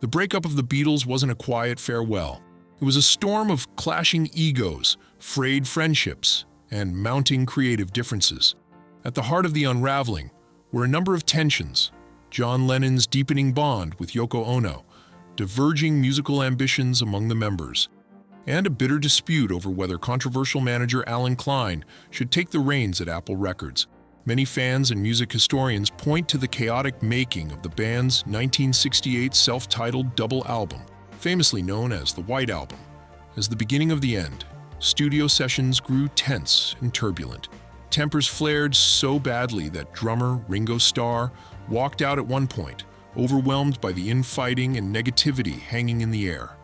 The breakup of the Beatles wasn't a quiet farewell. It was a storm of clashing egos, frayed friendships, and mounting creative differences. At the heart of the unraveling were a number of tensions: John Lennon's deepening bond with Yoko Ono, diverging musical ambitions among the members, and a bitter dispute over whether controversial manager Allen Klein should take the reins at Apple Records. Many fans and music historians point to the chaotic making of the band's 1968 self-titled double album, famously known as the White Album, as the beginning of the end. Studio sessions grew tense and turbulent. Tempers flared so badly that drummer Ringo Starr walked out at one point, overwhelmed by the infighting and negativity hanging in the air.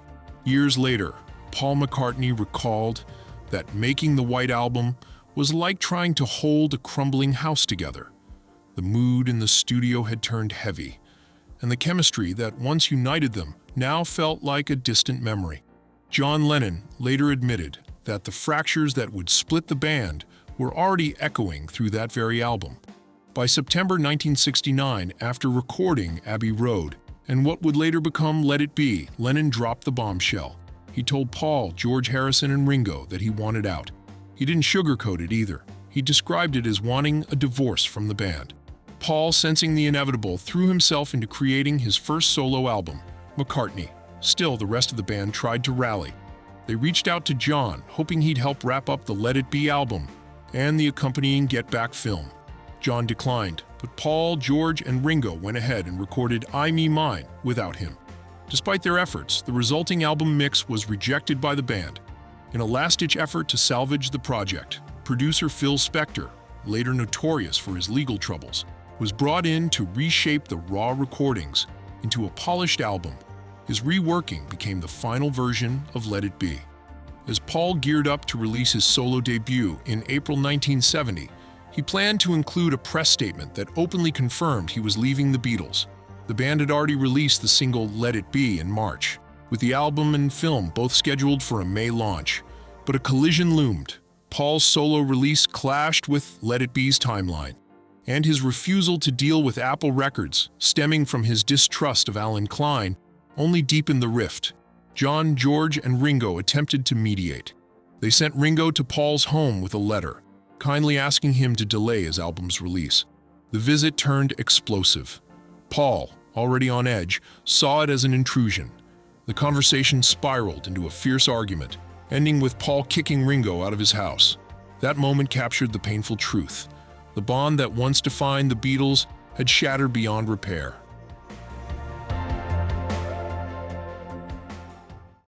Years later, Paul McCartney recalled that making the White Album was like trying to hold a crumbling house together. The mood in the studio had turned heavy, and the chemistry that once united them now felt like a distant memory. John Lennon later admitted that the fractures that would split the band were already echoing through that very album. By September 1969, after recording Abbey Road and what would later become Let It Be, Lennon dropped the bombshell. He told Paul, George Harrison, and Ringo that he wanted out. He didn't sugarcoat it either. He described it as wanting a divorce from the band. Paul, sensing the inevitable, threw himself into creating his first solo album, McCartney. Still, the rest of the band tried to rally. They reached out to John, hoping he'd help wrap up the Let It Be album and the accompanying Get Back film. John declined, but Paul, George, and Ringo went ahead and recorded I Me Mine without him. Despite their efforts, the resulting album mix was rejected by the band. In a last-ditch effort to salvage the project, producer Phil Spector, later notorious for his legal troubles, was brought in to reshape the raw recordings into a polished album. His reworking became the final version of Let It Be. As Paul geared up to release his solo debut in April 1970, he planned to include a press statement that openly confirmed he was leaving the Beatles. The band had already released the single Let It Be in March, with the album and film both scheduled for a May launch. But a collision loomed. Paul's solo release clashed with Let It Be's timeline, and his refusal to deal with Apple Records, stemming from his distrust of Allen Klein, only deepened the rift. John, George, and Ringo attempted to mediate. They sent Ringo to Paul's home with a letter, kindly asking him to delay his album's release. The visit turned explosive. Paul, already on edge, saw it as an intrusion. The conversation spiraled into a fierce argument, ending with Paul kicking Ringo out of his house. That moment captured the painful truth. The bond that once defined the Beatles had shattered beyond repair.